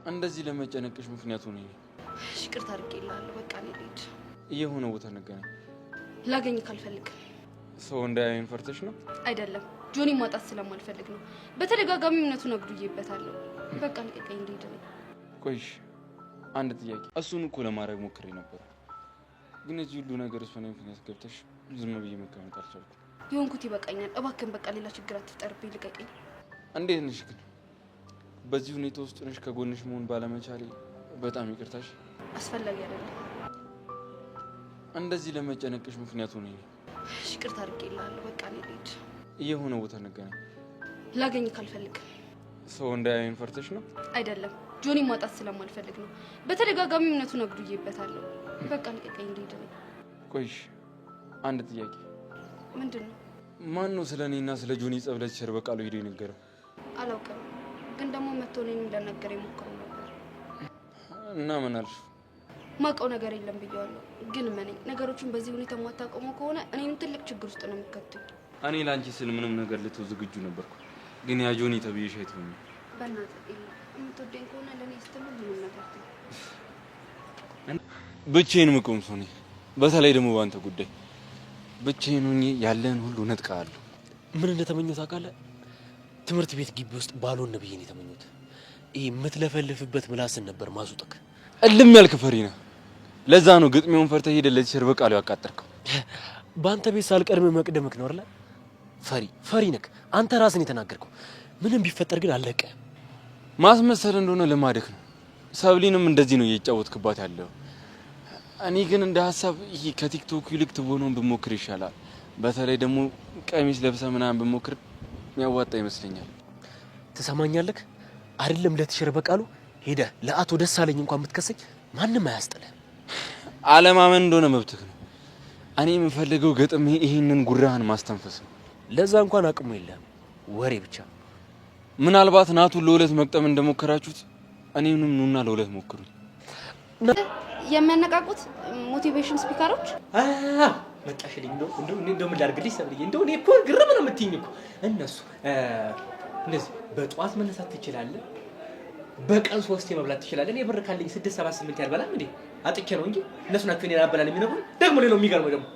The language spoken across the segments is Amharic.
እንደዚህ ለመጨነቅሽ ምክንያቱ ነኝ። ይቅርታ አድርጌልሃለሁ። በቃ ልሂድ። የሆነ ቦታ እንገናኝ። ላገኝ ካልፈልግ ሰው እንዳያየን ፈርተሽ ነው? አይደለም፣ ጆኒ ማጣት ስለማልፈልግ ነው። በተደጋጋሚ እውነቱን አግዱዬበታለሁ። በቃ ልቀቀኝ፣ ልሂድ ነው። ቆይሽ አንድ ጥያቄ። እሱን እኮ ለማድረግ ሞክሬ ነበር፣ ግን እዚህ ሁሉ ነገር እሱ ነው ምክንያት ገብተሽ ዝም ብዬ መቀመጥ አልቻልኩም። የሆንኩት ይበቃኛል። እባክህን በቃ ሌላ ችግር አትፍጠርብኝ፣ ልቀቀኝ። እንዴት ነሽ ግን? በዚህ ሁኔታ ውስጥ ነሽ ከጎንሽ መሆን ባለመቻሌ በጣም ይቅርታሽ። አስፈላጊ አይደለም። እንደዚህ ለመጨነቅሽ ምክንያቱ ነኝ። ይቅርታ አድርጌልሃለሁ። በቃ ልሂድ። የሆነ ቦታ እንገናኝ። ላገኝ ካልፈልግ ሰው እንዳያየን ፈርተሽ ነው? አይደለም፣ ጆኒ ማጣት ስለማልፈልግ ነው። በተደጋጋሚ እውነቱን አግዱዬበታለሁ። በቃ ልቀቀኝ፣ ልሂድ ነው። ቆይሽ አንድ ጥያቄ። ምንድን ነው? ማን ነው ስለ እኔና ስለ ጆኒ ጸብ ለቲቸር በቃሉ ሄዶ የነገረው? አላውቅም፣ ግን ደግሞ መጥቶ እኔንም ሊያናገር የሞከረው ነበር። እና ምን አልሽ? ማውቀው ነገር የለም ብዬዋለሁ፣ ግን እመነኝ፣ ነገሮችን በዚህ ሁኔታ የማታቆመው ከሆነ እኔንም ትልቅ ችግር ውስጥ ነው የምትከቱኝ። እኔ ላንቺ ስል ምንም ነገር ልተው ዝግጁ ነበርኩ፣ ግን ያ ጆኒ ተብዬሽ አይተውኝ። በእናትህ የምትወደኝ ከሆነ ለእኔ ስትል ምንም ነገር ትል። ብቻዬን የምቆም ሰው ነኝ፣ በተለይ ደግሞ በአንተ ጉዳይ ብቻዬን ሆኜ ያለን ሁሉ ነጥቃለሁ። ምን እንደተመኘው ታውቃለህ? ትምህርት ቤት ግቢ ውስጥ ባልሆን ብዬ ነው የተመኘሁት። ይሄ የምትለፈልፍበት ምላስን ነበር ማሱጠቅ። እልም ያልክ ፈሪ ነህ። ለዛ ነው ግጥሚያውን ፈርተህ ሄደህ ለቲቸር በቃሉ ያቃጠርከው። በአንተ ቤት ሳልቀድም መቅደምክ ነው አይደል? ፈሪ ነክ አንተ ራስን የተናገርከው። ምንም ቢፈጠር ግን አለቀ። ማስመሰል እንደሆነ ለማደክ ነው። ሰብሊንም እንደዚህ ነው እየጫወትክባት ያለው። እኔ ግን እንደ ሀሳብ ይሄ ከቲክቶክ ይልቅ ትቦኖን ብሞክር ይሻላል። በተለይ ደግሞ ቀሚስ ለብሰህ ምናምን ብሞክር የሚያዋጣ ይመስለኛል። ትሰማኛለህ? አይደለም ለቲቸር በቃሉ ሄደህ ለአቶ ደሳለኝ እንኳን የምትከሰኝ ማንም አያስጥልህ። አለማመን እንደሆነ መብትህ ነው። እኔ የምፈልገው ገጥሜ ይሄንን ጉራህን ማስተንፈስ ነው። ለዛ እንኳን አቅሙ የለም፣ ወሬ ብቻ። ምናልባት ናቱን ለሁለት መቅጠም እንደሞከራችሁት እኔንም ኑና ለሁለት ሞክሩኝ። የሚያነቃቁት ሞቲቬሽን ስፒከሮች መጣሽልኝ። እንደው ምን ላድርግልሽ ሰብልዬ? እንደው እኔ እኮ ግርም ነው የምትይኝ እኮ። እነሱ እንደዚህ በጧት መነሳት ትችላለህ፣ በቀን 3 መብላት ትችላለህ። እኔ ብር ካለኝ 6 7 8 ያልበላም እንዴ? አጥቼ ነው እንጂ እነሱ ናቸው እኔን አበላል የሚነግሩኝ። ደግሞ ሌላው የሚገርመው ደግሞ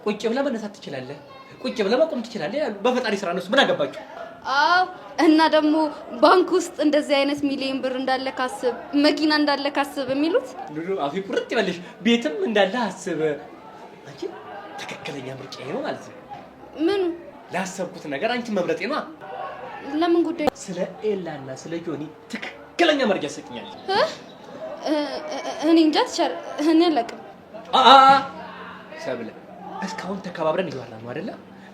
ቁጭ ብለህ መነሳት ትችላለህ፣ ቁጭ ብለህ መቆም ትችላለህ ይላሉ። በፈጣሪ ስራ እነሱ ምን አገባቸው? አዎ፣ እና ደግሞ ባንክ ውስጥ እንደዚህ አይነት ሚሊዮን ብር እንዳለ ካስብ፣ መኪና እንዳለ ካስብ የሚሉት አፊ ቁርጥ ይበልሽ፣ ቤትም እንዳለ አስብ። አንቺ ትክክለኛ ምርጫ ነው ማለት ነው። ምኑ? ላሰብኩት ነገር አንቺ መምረጤ ነው። ለምን ጉዳይ? ስለ ኤላና ስለ ጆኒ ትክክለኛ መረጃ ሰጥኛለሽ። እኔ እንጃ ትቻል፣ እኔ አላውቅም። ሰብለ እስካሁን ተከባብረን እያወራን ነው አይደለ?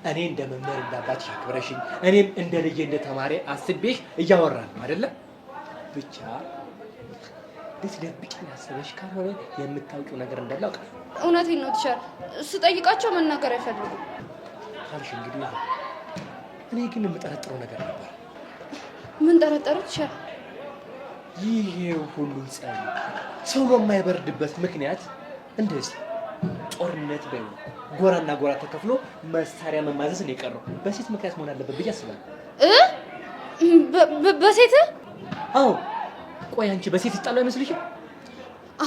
እኔ እንደ መምህር እንዳባትሽ አክብረሽኝ፣ እኔም እንደ ልጄ እንደ ተማሪ አስቤሽ እያወራን ነው አይደለ? ብቻ ልትደብቂኝ አስበሽ ካልሆነ የምታውቂው ነገር እንዳለ አውቃለሁ። እውነቴን ነው ትቻል፣ ስጠይቃቸው መናገር አይፈልጉም ካልሽ እንግዲህ እኔ ግን የምጠረጥረው ነገር ነበር። ምን ጠረጠሩት ትቻል? ይሄ ሁሉ ጸብ ሰው የማይበርድበት ምክንያት እንደዚህ ጦርነት በይ ጎራና ጎራ ተከፍሎ መሳሪያ መማዘዝ ነው የቀረው። በሴት ምክንያት መሆን አለበት ብዬ አስባለሁ። በሴት? አዎ። ቆይ አንቺ በሴት ይጣሉ አይመስልሽም?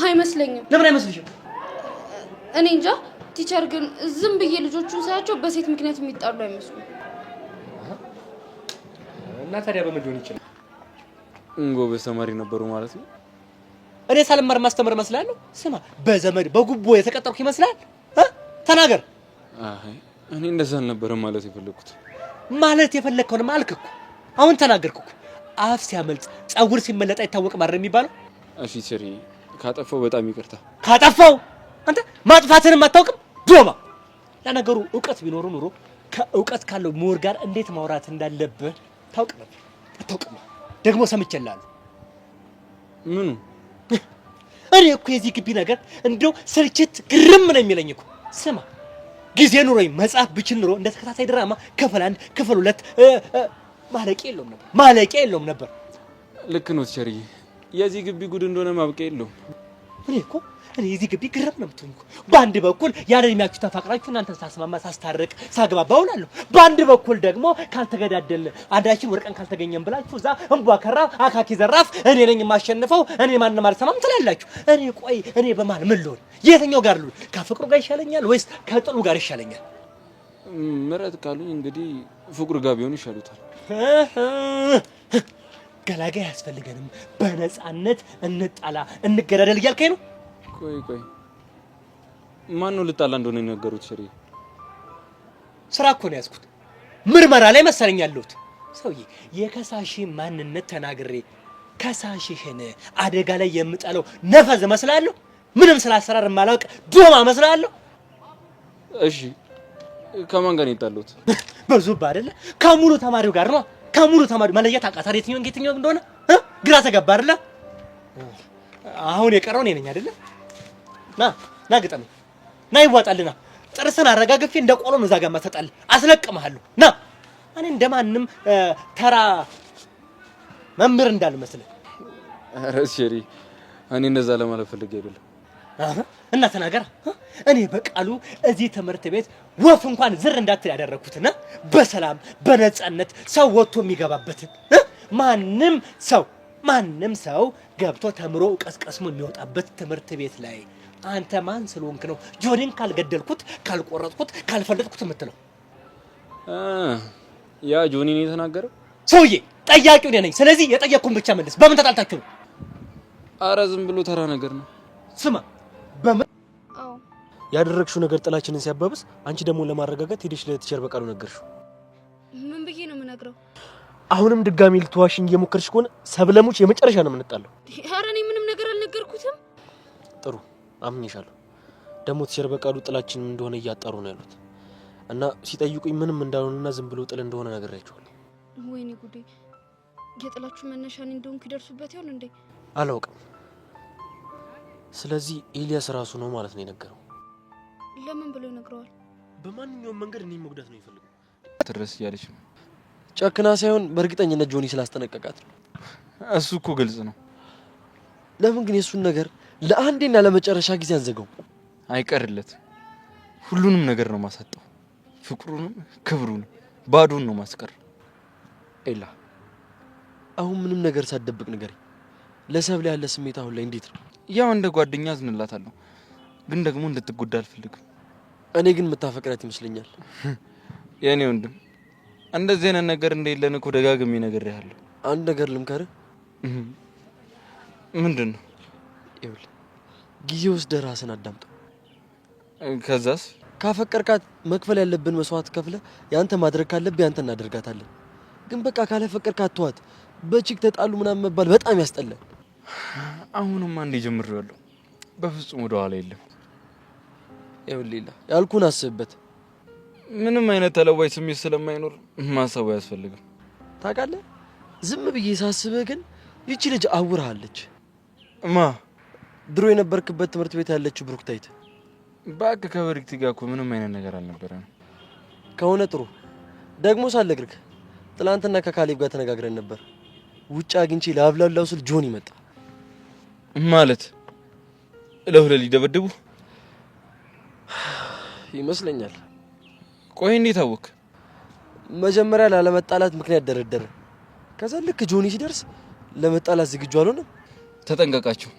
አይመስለኝም። ለምን አይመስልሽም? እኔ እንጃ ቲቸር፣ ግን ዝም ብዬ ልጆቹን ሳያቸው በሴት ምክንያት የሚጣሉ አይመስሉም። እና ታዲያ በምን ሊሆን ይችላል? ጎበዝ ተማሪ ነበሩ ማለት ነው። እኔ ሳልማር ማስተምር መስላለሁ? ስማ፣ በዘመድ በጉቦ የተቀጠርኩ ይመስላል? ተናገር። አይ እኔ እንደዛ አልነበረም ማለት የፈለኩት። ማለት የፈለከውንም አልክኩ። አሁን ተናገርኩ። አፍ ሲያመልጥ ጸጉር ሲመለጥ አይታወቅም አይደል የሚባለው? እሺ ሰሪ፣ ካጠፋው በጣም ይቅርታ። ካጠፋው አንተ ማጥፋትንም አታውቅም ዶማ። ለነገሩ እውቀት ቢኖር ኑሮ ከእውቀት ካለው ምሁር ጋር እንዴት ማውራት እንዳለብህ ታውቅ ነበር። አታውቅም። ደግሞ ሰምቼልሃለሁ። ምኑ? እኔ እኮ የዚህ ግቢ ነገር እንደው ስልችት ግርም ነው የሚለኝ እኮ። ስማ፣ ጊዜ ኑሮኝ መጽሐፍ ብችል ኑሮ እንደ ተከታታይ ድራማ ክፍል 1 ክፍል 2 ማለቂያ የለውም ነበር። ልክ ነው ቸርዬ፣ የዚህ ግቢ ጉድ እንደሆነ ማብቂያ የለውም። እኔ እዚህ ግቢ ግርም ነው የምትሆኝ እኮ። በአንድ በኩል ያለ እድሜያችሁ ተፋቅራችሁ እናንተን ሳስማማ ሳስታርቅ ሳግባባ እውላለሁ። በአንድ በኩል ደግሞ ካልተገዳደልን አንዳችን ወርቀን ካልተገኘን ብላችሁ እዛ እንቧ ከራ አካኪ ዘራፍ እኔ ነኝ የማሸንፈው እኔ ማንንም አልሰማም ትላላችሁ። እኔ በማን ምን ልሆን? የትኛው ጋር ልሁን? ከፍቅሩ ጋር ይሻለኛል ወይስ ከጥሉ ጋር ይሻለኛል? ምረት ካሉኝ እንግዲህ ፍቅሩ ጋር ቢሆን ይሻሉታል። ገላጋይ አያስፈልገንም። በነፃነት እንጣላ እንገዳደል እያልከኝ ነው? ቆይ ማን ነው ልጣላ እንደሆነ የነገሩት? ሽሪ ስራ እኮ ነው ያዝኩት። ምርመራ ላይ መሰለኝ ያለሁት። ሰውዬ የከሳሽ ማንነት ተናግሬ ከሳሽህን አደጋ ላይ የምጣለው ነፈዝ መስላለሁ? ምንም ስለ አሰራር የማላውቅ ዶማ መስላለሁ? እሺ ከማን ጋር ነው የጣሉት? በዙባ አይደለ? ከሙሉ ተማሪው ጋር ነው። ከሙሉ ተማሪው መለየት አቃታሪ የትኛው እንደሆነ ግራ ተገባ አይደለ? አሁን የቀረው እኔ ነኝ አይደለ? ና ግጠም ና ይዋጣልና ጥርስን አረጋግፌ እንደ ቆሎ ነው ዛጋ ማተጣል አስለቅምሃለሁ። ና እኔ እንደማንም ተራ መምህር እንዳልመስልህ። ኧረ ሽሪ እኔ እንደዛ ለማለት ፈልጌ አይደለም። እና ተናገር። እኔ በቃሉ እዚህ ትምህርት ቤት ወፍ እንኳን ዝር እንዳትል ያደረኩትና በሰላም በነፃነት ሰው ወጥቶ የሚገባበትን ማንም ሰው ገብቶ ተምሮ እውቀት ቀስሞ የሚወጣበት ትምህርት ቤት ላይ አንተ ማን ስለሆንክ ነው ጆኒን ካልገደልኩት ካልቆረጥኩት ካልፈለጥኩት የምትለው? ያ ጆኒ ነው የተናገረው? ሰውዬ ጠያቂው እኔ ነኝ። ስለዚህ የጠየቅኩን ብቻ መልስ። በምን ተጣልታችሁ ነው? ኧረ ዝም ብሎ ተራ ነገር ነው። ስማ በምን ያደረግሽው ነገር ጥላችንን ሲያባብስ አንቺ ደግሞ ለማረጋጋት ሄደሽ ለቲቸር በቃሉ ነገርሽው። ምን ብዬ ነው የምነግረው? አሁንም ድጋሚ ልትዋሽኝ እየሞከርሽ ከሆነ ሰብለሙች የመጨረሻ ነው የምንጣለው። ኧረ እኔ ምንም ነገር አልነገርኩትም። ጥሩ አምኜሻለሁ። ደግሞ ቲቸር በቃሉ ጥላችንን እንደሆነ እያጣሩ ነው ያሉት እና ሲጠይቁኝ ምንም እንዳልሆነና ዝም ብሎ ጥል እንደሆነ ነግሬያቸዋለሁ። ወይኔ ጉዴ! የጥላችሁ መነሻ እኔ እንደሆንኩ ይደርሱበት ይሆን እንዴ? አላውቅም። ስለዚህ ኤልያስ ራሱ ነው ማለት ነው የነገረው። ለምን ብሎ ይነግረዋል? በማንኛውም መንገድ እኔ መጉዳት ነው ይፈልጋል። ትረስ እያለች ነው። ጨክና ሳይሆን በእርግጠኝነት ጆኒ ስላስጠነቀቃት ነው። እሱ እኮ ግልጽ ነው። ለምን ግን የሱን ነገር ለአንዴና ለመጨረሻ ጊዜ አንዘጋው? አይቀርለት። ሁሉንም ነገር ነው ማሳጣው። ፍቅሩንም ክብሩንም ባዶን ነው ማስቀር። ኤላ አሁን ምንም ነገር ሳትደብቅ ንገረኝ። ለሰብለ ያለ ስሜት አሁን ላይ እንዴት ነው? ያው እንደ ጓደኛ አዝንላታለሁ፣ ግን ደግሞ እንድትጎዳ አልፈልግም። እኔ ግን የምታፈቅራት ይመስለኛል። የኔ ወንድም እንደዚህ አይነት ነገር እንደሌለን እኮ ደጋግሜ ነግሬሃለሁ። አንድ ነገር ልምከርህ። ምንድን ነው? ይኸውልህ ጊዜ ወስደህ ራስን አዳምጠው። ከዛስ? ካፈቀርካት መክፈል ያለብን መስዋዕት ከፍለ ያንተ ማድረግ ካለብህ ያንተ እናደርጋታለን። ግን በቃ ካለፈቀርካት ተዋት። በቺክ ተጣሉ ምናምን መባል በጣም ያስጠላል። አሁንም አንዴ ጀምሬዋለሁ። በፍጹም ወደ ኋላ የለም። ይኸውልህ ያልኩህን አስብበት። ምንም አይነት ተለዋጭ ስሜት ስለማይኖር ማሰቡ አያስፈልግም። ታውቃለህ ዝም ብዬ ሳስብህ ግን ይቺ ልጅ አውርሃለች። ድሮ የነበርክበት ትምህርት ቤት ያለችው ብሩክታይት። እባክህ ከብሩክቲ ጋር እኮ ምንም አይነት ነገር አልነበረንም። ከሆነ ጥሩ። ደግሞ ሳልነግርህ ትናንትና ከካሌብ ጋር ተነጋግረን ነበር። ውጭ አግኝቼ ላብላላው ስል ጆኒ መጣ። ማለት ለሁለት ሊደበድቡ ይመስለኛል። ቆይ እንዴት አወቅ? መጀመሪያ ላለመጣላት ምክንያት ደረደረ። ከዛ ልክ ጆኒ ሲደርስ ለመጣላት ዝግጁ አልሆነም። ተጠንቀቃቸው።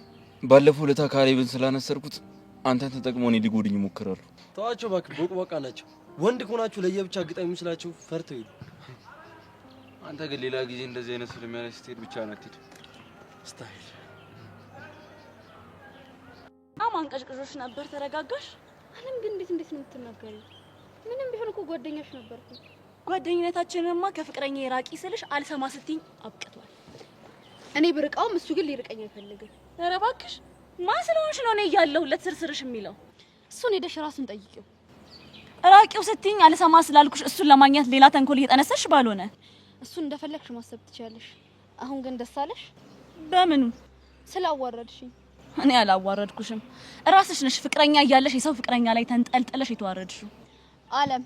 ባለፈው ለታ ካሌብን ስላነሰርኩት አንተን ተጠቅመው እኔ ሊጎዱኝ ይሞክራሉ። ተዋቸው እባክህ፣ ቦቅቧቃ ናቸው። ወንድ ከሆናችሁ ለየብቻ ግጣሚ ስላችሁ ፈርተው ይሉ። አንተ ግን ሌላ ጊዜ እንደዚህ አይነት ስለሚያነስ ስትሄድ ብቻ ናት ስታይል አንቀጭቅዦሽ ነበር። ተረጋጋሽ? አለም ግን እንዴት ነው የምትናገሪው? ምንም ቢሆን እኮ ጓደኛሽ ነበርኩ። ጓደኝነታችንማ ከፍቅረኛ የራቂ ስልሽ አልሰማ ስትኝ አብቅቷል። እኔ ብርቃውም እሱ ግን ሊርቀኝ አይፈልግም። ኧረ እባክሽ ማን ስለሆንሽ ነው እኔ እያለሁለት ስርስርሽ የሚለው? እሱን ሄደሽ ራሱን ጠይቂው። ራቂው ስትኝ አልሰማ ስላልኩሽ እሱን ለማግኘት ሌላ ተንኮል እየጠነሰሽ ባልሆነ እሱን እንደፈለግሽ ማሰብ ትችያለሽ። አሁን ግን ደስ አለሽ? በምኑ? ስላዋረድሽኝ። እኔ አላዋረድኩሽም። ራስሽ ነሽ ፍቅረኛ እያለሽ የሰው ፍቅረኛ ላይ ተንጠልጥለሽ የተዋረድሽው። አለም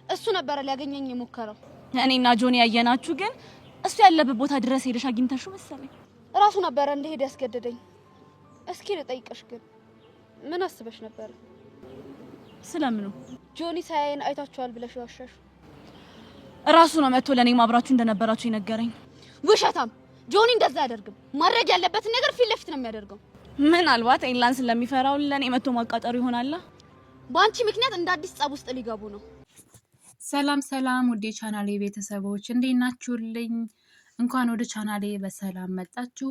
እሱ ነበር ሊያገኘኝ የሞከረው። እኔና ጆኒ ያየናችሁ ግን እሱ ያለበት ቦታ ድረስ ሄደሽ አግኝተሽው መሰለኝ። ራሱ ነበር እንደሄድ ያስገደደኝ። እስኪ ልጠይቅሽ ግን ምን አስበሽ ነበር? ስለምኑ? ጆኒ ሳይን አይታችኋል ብለሽ ዋሻሽ? ራሱ ነው መጥቶ ለኔ ማብራችሁ እንደነበራችሁ ይነገረኝ። ውሸታም! ጆኒ እንደዛ አያደርግም። ማድረግ ያለበትን ነገር ፊት ለፊት ነው የሚያደርገው። ምናልባት ኤላን ስለሚፈራው ለኔ መጥቶ ማቃጠሩ ይሆናል። በአንቺ ምክንያት እንደ አዲስ ጸብ ውስጥ ሊገቡ ነው። ሰላም ሰላም፣ ውዴ ቻናሌ ቤተሰቦች እንዴት ናችሁልኝ? እንኳን ወደ ቻናሌ በሰላም መጣችሁ።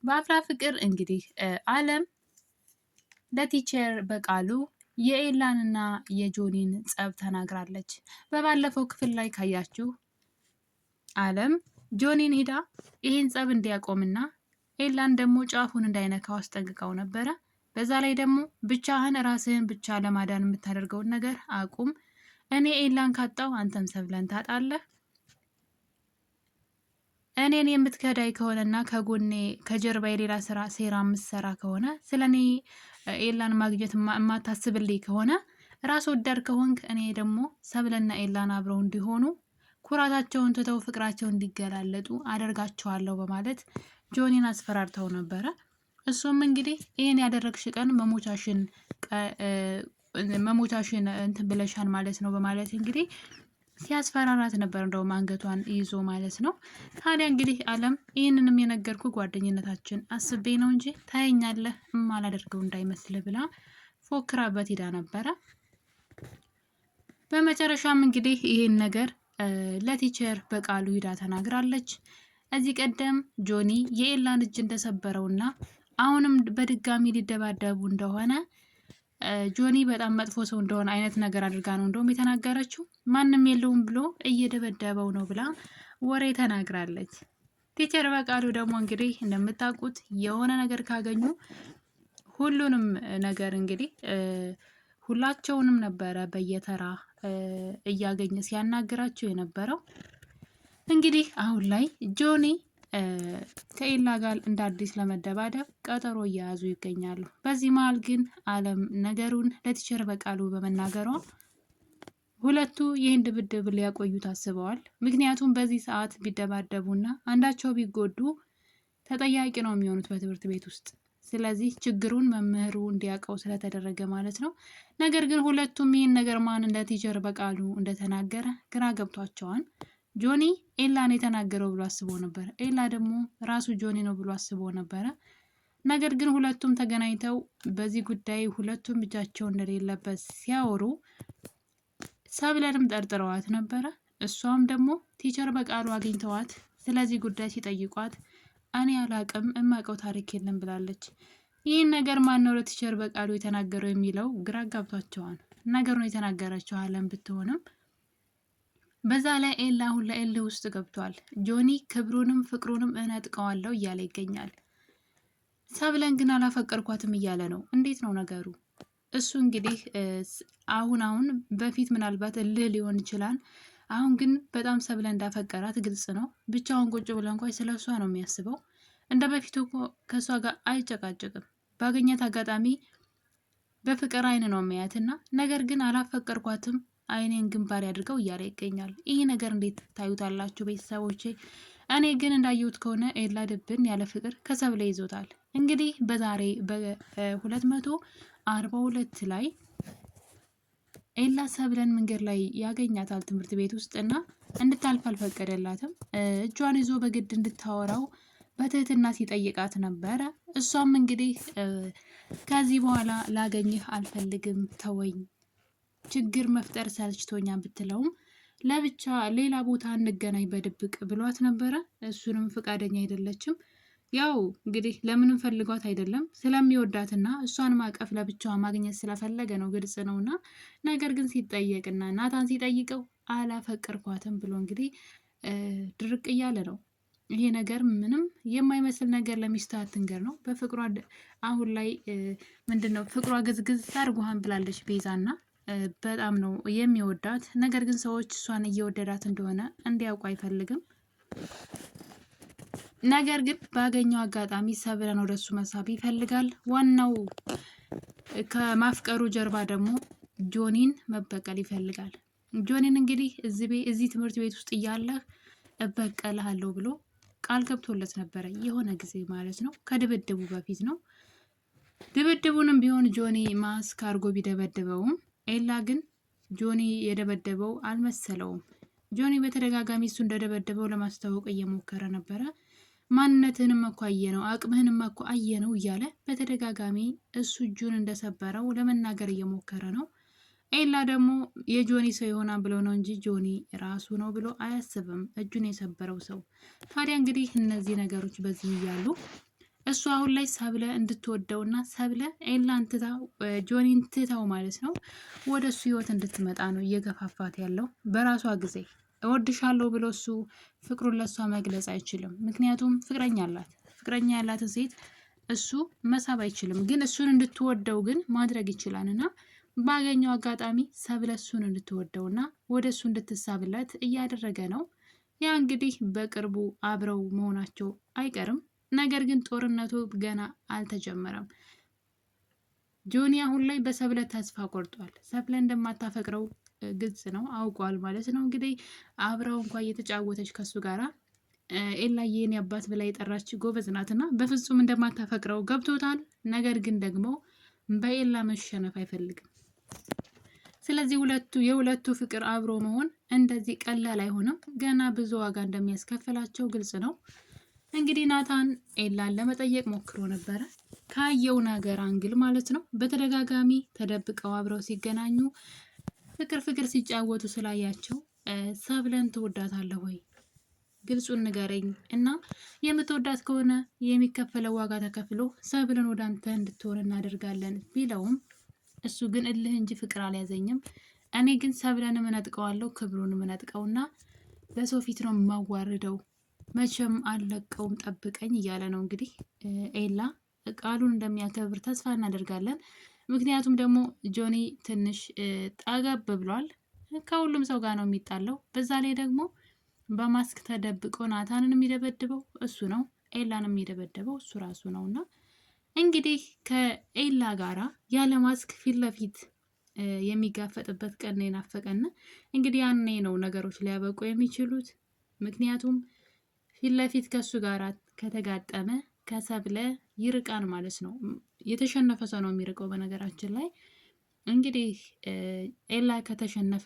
በአፍላ ፍቅር እንግዲህ አለም ለቲቸር በቃሉ የኤላንና የጆኒን ጸብ ተናግራለች። በባለፈው ክፍል ላይ ካያችሁ አለም ጆኒን ሄዳ ይህን ጸብ እንዲያቆምና ኤላን ደግሞ ጫፉን እንዳይነካው አስጠንቅቀው ነበረ። በዛ ላይ ደግሞ ብቻህን ራስህን ብቻ ለማዳን የምታደርገውን ነገር አቁም፣ እኔ ኤላን ካጣው አንተም ሰብለን ታጣለህ፣ እኔን የምትከዳይ ከሆነና ከጎኔ ከጀርባ የሌላ ሴራ የምትሰራ ከሆነ ስለ እኔ ኤላን ማግኘት የማታስብልኝ ከሆነ ራስ ወዳድ ከሆንክ እኔ ደግሞ ሰብለና ኤላን አብረው እንዲሆኑ ኩራታቸውን ትተው ፍቅራቸውን እንዲገላለጡ አደርጋቸዋለሁ በማለት ጆኒን አስፈራርተው ነበረ። እሱም እንግዲህ ይህን ያደረግሽ ቀን መሞቻሽን እንትን ብለሻል ማለት ነው በማለት እንግዲህ ሲያስፈራራት ነበር። እንደውም አንገቷን ይዞ ማለት ነው። ታዲያ እንግዲህ አለም ይህንንም የነገርኩ ጓደኝነታችን አስቤ ነው እንጂ ታየኛለህ ማላደርገው እንዳይመስል ብላ ፎክራበት ሄዳ ነበረ። በመጨረሻም እንግዲህ ይህን ነገር ለቲቸር በቃሉ ሂዳ ተናግራለች። እዚህ ቀደም ጆኒ የኤላን እጅ እንደሰበረውና አሁንም በድጋሚ ሊደባደቡ እንደሆነ ጆኒ በጣም መጥፎ ሰው እንደሆነ አይነት ነገር አድርጋ ነው እንደውም የተናገረችው። ማንም የለውም ብሎ እየደበደበው ነው ብላ ወሬ ተናግራለች። ቲቸር በቃሉ ደግሞ እንግዲህ እንደምታውቁት የሆነ ነገር ካገኙ ሁሉንም ነገር እንግዲህ ሁላቸውንም ነበረ በየተራ እያገኘ ሲያናግራቸው የነበረው። እንግዲህ አሁን ላይ ጆኒ ከኤላ ጋር እንደ አዲስ ለመደባደብ ቀጠሮ እየያዙ ይገኛሉ። በዚህ መሀል ግን አለም ነገሩን ለቲቸር በቃሉ በመናገሯ ሁለቱ ይህን ድብድብ ሊያቆዩ ታስበዋል። ምክንያቱም በዚህ ሰዓት ቢደባደቡና አንዳቸው ቢጎዱ ተጠያቂ ነው የሚሆኑት በትምህርት ቤት ውስጥ። ስለዚህ ችግሩን መምህሩ እንዲያውቀው ስለተደረገ ማለት ነው። ነገር ግን ሁለቱም ይህን ነገር ማን ለቲቸር በቃሉ እንደተናገረ ግራ ገብቷቸዋል። ጆኒ ኤላን የተናገረው ብሎ አስቦ ነበር። ኤላ ደግሞ ራሱ ጆኒ ነው ብሎ አስቦ ነበረ። ነገር ግን ሁለቱም ተገናኝተው በዚህ ጉዳይ ሁለቱም እጃቸው እንደሌለበት ሲያወሩ ሰብለንም ጠርጥረዋት ነበረ። እሷም ደግሞ ቲቸር በቃሉ አግኝተዋት ስለዚህ ጉዳይ ሲጠይቋት እኔ አላቅም እማቀው ታሪክ የለም ብላለች። ይህን ነገር ማን ነው ለቲቸር በቃሉ የተናገረው የሚለው ግራ ጋብቷቸዋል። ነገሩን የተናገረችው አለም ብትሆንም በዛ ላይ ኤላ አሁን ለኤል ውስጥ ገብቷል። ጆኒ ክብሩንም ፍቅሩንም እነጥቀዋለሁ እያለ ይገኛል። ሰብለን ግን አላፈቀርኳትም እያለ ነው። እንዴት ነው ነገሩ? እሱ እንግዲህ አሁን በፊት ምናልባት እልህ ሊሆን ይችላል። አሁን ግን በጣም ሰብለን እንዳፈቀራት ግልጽ ነው። ብቻውን ቁጭ ብለ እንኳን ስለ እሷ ነው የሚያስበው። እንደ በፊቱ ከእሷ ጋር አይጨቃጭቅም። ባገኘት አጋጣሚ በፍቅር አይን ነው የሚያያትና ነገር ግን አላፈቀርኳትም አይኔን ግንባር ያድርገው እያለ ይገኛል። ይህ ነገር እንዴት ታዩታላችሁ ቤተሰቦቼ? እኔ ግን እንዳየሁት ከሆነ ኤላ ድብን ያለ ፍቅር ከሰብለ ይዞታል። እንግዲህ በዛሬ በ242 ላይ ኤላ ሰብለን መንገድ ላይ ያገኛታል ትምህርት ቤት ውስጥ እና እንድታልፍ አልፈቀደላትም። እጇን ይዞ በግድ እንድታወራው በትህትና ሲጠይቃት ነበረ። እሷም እንግዲህ ከዚህ በኋላ ላገኝህ አልፈልግም ተወኝ፣ ችግር መፍጠር ሰልችቶኛ ብትለውም ለብቻ ሌላ ቦታ እንገናኝ በድብቅ ብሏት ነበረ። እሱንም ፈቃደኛ አይደለችም። ያው እንግዲህ ለምንም ፈልጓት አይደለም ስለሚወዳትና እሷን ማቀፍ ለብቻዋ ማግኘት ስለፈለገ ነው፣ ግልጽ ነውና። ነገር ግን ሲጠየቅና ናታን ሲጠይቀው አላፈቀርኳትም ብሎ እንግዲህ ድርቅ እያለ ነው። ይሄ ነገር ምንም የማይመስል ነገር ለሚስቱ አትንገር ነው። በፍቅሯ አሁን ላይ ምንድነው ፍቅሯ ግዝግዝ አድርጓን ብላለች ቤዛና በጣም ነው የሚወዳት። ነገር ግን ሰዎች እሷን እየወደዳት እንደሆነ እንዲያውቁ አይፈልግም። ነገር ግን ባገኘው አጋጣሚ ሰብለን ወደሱ መሳብ ይፈልጋል። ዋናው ከማፍቀሩ ጀርባ ደግሞ ጆኒን መበቀል ይፈልጋል። ጆኒን እንግዲህ እዚህ ትምህርት ቤት ውስጥ እያለህ እበቀልሃለሁ ብሎ ቃል ገብቶለት ነበረ የሆነ ጊዜ ማለት ነው። ከድብድቡ በፊት ነው። ድብድቡንም ቢሆን ጆኒ ማስክ አድርጎ ቢደበድበውም ኤላ ግን ጆኒ የደበደበው አልመሰለውም። ጆኒ በተደጋጋሚ እሱ እንደደበደበው ለማስታወቅ እየሞከረ ነበረ። ማንነትህንም እኮ አየነው፣ አቅምህንም እኮ አየነው እያለ በተደጋጋሚ እሱ እጁን እንደሰበረው ለመናገር እየሞከረ ነው። ኤላ ደግሞ የጆኒ ሰው ይሆናል ብሎ ነው እንጂ ጆኒ ራሱ ነው ብሎ አያስብም፣ እጁን የሰበረው ሰው። ታዲያ እንግዲህ እነዚህ ነገሮች በዚህ እያሉ እሱ አሁን ላይ ሰብለ እንድትወደውና ሰብለ ኤላን ትታው ጆኒን ትታው ማለት ነው ወደ እሱ ህይወት እንድትመጣ ነው እየገፋፋት ያለው። በራሷ ጊዜ እወድሻለሁ ብሎ እሱ ፍቅሩን ለሷ መግለጽ አይችልም። ምክንያቱም ፍቅረኛ አላት። ፍቅረኛ ያላትን ሴት እሱ መሳብ አይችልም። ግን እሱን እንድትወደው ግን ማድረግ ይችላልና ባገኘው አጋጣሚ ሰብለ እሱን እንድትወደውና ወደ እሱ እንድትሳብለት እያደረገ ነው። ያ እንግዲህ በቅርቡ አብረው መሆናቸው አይቀርም። ነገር ግን ጦርነቱ ገና አልተጀመረም። ጆኒ አሁን ላይ በሰብለ ተስፋ ቆርጧል። ሰብለ እንደማታፈቅረው ግልጽ ነው፣ አውቋል ማለት ነው። እንግዲህ አብረው እንኳ እየተጫወተች ከሱ ጋራ ኤላዬ የኔ አባት ብላ የጠራች ጎበዝ ናትና በፍጹም እንደማታፈቅረው ገብቶታል። ነገር ግን ደግሞ በኤላ መሸነፍ አይፈልግም። ስለዚህ የሁለቱ ፍቅር አብሮ መሆን እንደዚህ ቀላል አይሆንም። ገና ብዙ ዋጋ እንደሚያስከፍላቸው ግልጽ ነው። እንግዲህ ናታን ኤላን ለመጠየቅ ሞክሮ ነበረ። ካየው ነገር አንግል ማለት ነው። በተደጋጋሚ ተደብቀው አብረው ሲገናኙ ፍቅር ሲጫወቱ ስላያቸው ሰብለን ትወዳታለህ ወይ? ግልጹን ንገረኝ እና የምትወዳት ከሆነ የሚከፈለው ዋጋ ተከፍሎ ሰብለን ወደ አንተ እንድትሆን እናደርጋለን ቢለውም እሱ ግን እልህ እንጂ ፍቅር አልያዘኝም። እኔ ግን ሰብለን እነጥቀዋለሁ፣ ክብሩን እነጥቀውና በሰው ፊት ነው የማዋርደው፣ መቼም አልለቀውም፣ ጠብቀኝ እያለ ነው። እንግዲህ ኤላ ቃሉን እንደሚያከብር ተስፋ እናደርጋለን። ምክንያቱም ደግሞ ጆኒ ትንሽ ጠገብ ብሏል። ከሁሉም ሰው ጋር ነው የሚጣለው። በዛ ላይ ደግሞ በማስክ ተደብቆ ናታንን የሚደበድበው እሱ ነው፣ ኤላን የሚደበድበው እሱ ራሱ ነው። እና እንግዲህ ከኤላ ጋራ ያለ ማስክ ፊት ለፊት የሚጋፈጥበት ቀን የናፈቀን። እንግዲህ ያኔ ነው ነገሮች ሊያበቁ የሚችሉት። ምክንያቱም ፊት ለፊት ከሱ ጋር ከተጋጠመ ከሰብለ ይርቃን ማለት ነው። የተሸነፈ ሰው ነው የሚርቀው። በነገራችን ላይ እንግዲህ ኤላ ከተሸነፈ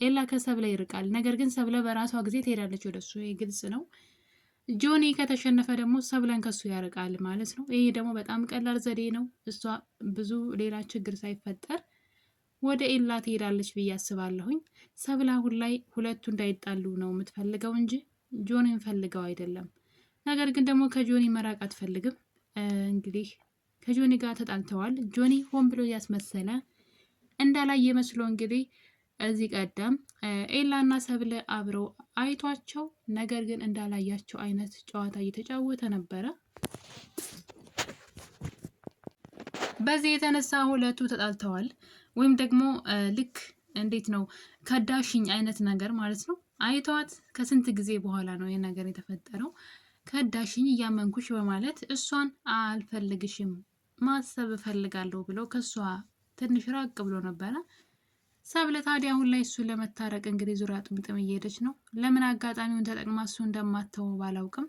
ኤላ ከሰብለ ይርቃል። ነገር ግን ሰብለ በራሷ ጊዜ ትሄዳለች ወደሱ፣ ግልጽ ነው። ጆኒ ከተሸነፈ ደግሞ ሰብለን ከሱ ያርቃል ማለት ነው። ይሄ ደግሞ በጣም ቀላል ዘዴ ነው። እሷ ብዙ ሌላ ችግር ሳይፈጠር ወደ ኤላ ትሄዳለች ብዬ አስባለሁኝ። ሰብለ አሁን ላይ ሁለቱ እንዳይጣሉ ነው የምትፈልገው እንጂ ጆኒን ፈልገው አይደለም። ነገር ግን ደግሞ ከጆኒ መራቅ አትፈልግም። እንግዲህ ከጆኒ ጋር ተጣልተዋል። ጆኒ ሆን ብሎ እያስመሰለ እንዳላየ መስሎ እንግዲህ እዚህ ቀደም ኤላና ሰብለ አብረው አይቷቸው ነገር ግን እንዳላያቸው አይነት ጨዋታ እየተጫወተ ነበረ። በዚህ የተነሳ ሁለቱ ተጣልተዋል። ወይም ደግሞ ልክ እንዴት ነው ከዳሽኝ አይነት ነገር ማለት ነው። አይተዋት ከስንት ጊዜ በኋላ ነው ይህ ነገር የተፈጠረው። ከዳሽኝ እያመንኩሽ በማለት እሷን አልፈልግሽም ማሰብ እፈልጋለሁ ብሎ ከእሷ ትንሽ ራቅ ብሎ ነበረ። ሰብለ ታዲያ አሁን ላይ እሱን ለመታረቅ እንግዲህ ዙሪያ ጥምጥም እየሄደች ነው። ለምን አጋጣሚውን ተጠቅማ እሱ እንደማተው ባላውቅም፣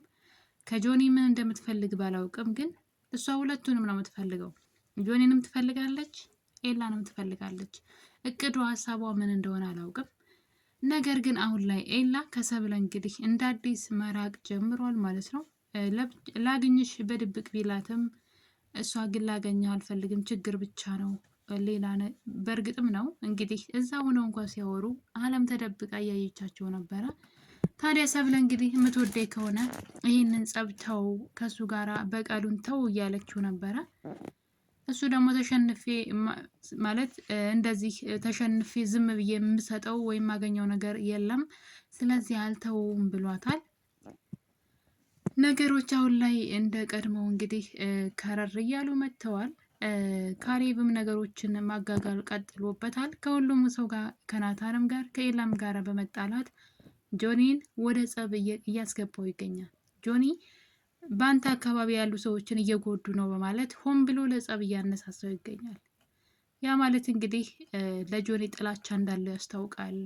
ከጆኒ ምን እንደምትፈልግ ባላውቅም፣ ግን እሷ ሁለቱንም ነው የምትፈልገው። ጆኒንም ትፈልጋለች፣ ኤላንም ትፈልጋለች። እቅዷ ሀሳቧ ምን እንደሆነ አላውቅም። ነገር ግን አሁን ላይ ኤላ ከሰብለ እንግዲህ እንደ አዲስ መራቅ ጀምሯል ማለት ነው። ላግኝሽ በድብቅ ቢላትም እሷ ግን ላገኘህ አልፈልግም፣ ችግር ብቻ ነው ሌላ በእርግጥም ነው እንግዲህ እዛ ሆነው እንኳን ሲያወሩ አለም ተደብቃ እያየቻቸው ነበረ። ታዲያ ሰብለ እንግዲህ የምትወደኝ ከሆነ ይህንን ጸብ ተው፣ ከእሱ ጋራ በቀሉን ተው እያለችው ነበረ። እሱ ደግሞ ተሸንፌ ማለት እንደዚህ ተሸንፌ ዝም ብዬ የምሰጠው ወይም የማገኘው ነገር የለም፣ ስለዚህ አልተውም ብሏታል። ነገሮች አሁን ላይ እንደ ቀድሞው እንግዲህ ከረር እያሉ መጥተዋል። ካሌብም ነገሮችን ማጋጋል ቀጥሎበታል። ከሁሉም ሰው ጋር ከናታንም ጋር ከኤላም ጋር በመጣላት ጆኒን ወደ ጸብ እያስገባው ይገኛል። ጆኒ በአንተ አካባቢ ያሉ ሰዎችን እየጎዱ ነው በማለት ሆን ብሎ ለጸብ እያነሳሳው ይገኛል። ያ ማለት እንግዲህ ለጆኒ ጥላቻ እንዳለው ያስታውቃል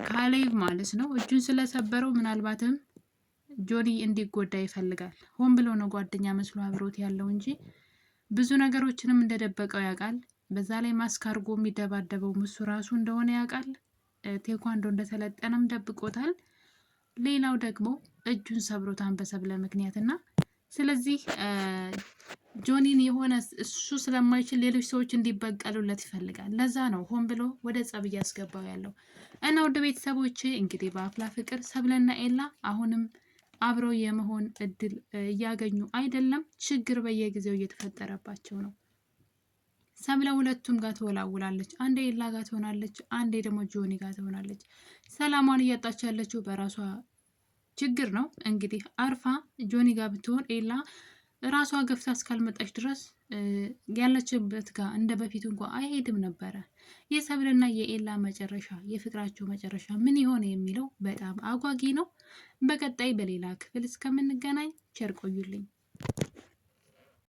ካሌብ ማለት ነው። እጁን ስለሰበረው ምናልባትም ጆኒ እንዲጎዳ ይፈልጋል። ሆን ብሎ ነው ጓደኛ መስሎ አብሮት ያለው እንጂ ብዙ ነገሮችንም እንደደበቀው ያውቃል። በዛ ላይ ማስክ አድርጎ የሚደባደበው እሱ ራሱ እንደሆነ ያውቃል። ቴኳንዶ እንደተለጠነም ደብቆታል። ሌላው ደግሞ እጁን ሰብሮታን በሰብለ ምክንያት እና ስለዚህ ጆኒን የሆነ እሱ ስለማይችል ሌሎች ሰዎች እንዲበቀሉለት ይፈልጋል። ለዛ ነው ሆን ብሎ ወደ ጸብ እያስገባው ያለው እና ወደ ቤተሰቦች እንግዲህ በአፍላ ፍቅር ሰብለና ኤላ አሁንም አብረው የመሆን እድል እያገኙ አይደለም። ችግር በየጊዜው እየተፈጠረባቸው ነው። ሰብለ ሁለቱም ጋር ትወላውላለች። አንዴ ኤላ ጋር ትሆናለች፣ አንዴ ደግሞ ጆኒ ጋር ትሆናለች። ሰላሟን እያጣች ያለችው በራሷ ችግር ነው። እንግዲህ አርፋ ጆኒ ጋር ብትሆን ኤላ ራሷ ገፍታ እስካልመጣች ድረስ ያለችበት ጋር እንደ በፊቱ እንኳ አይሄድም ነበረ። የሰብልና የኤላ መጨረሻ የፍቅራቸው መጨረሻ ምን ይሆን የሚለው በጣም አጓጊ ነው። በቀጣይ በሌላ ክፍል እስከምንገናኝ ቸር ቆዩልኝ።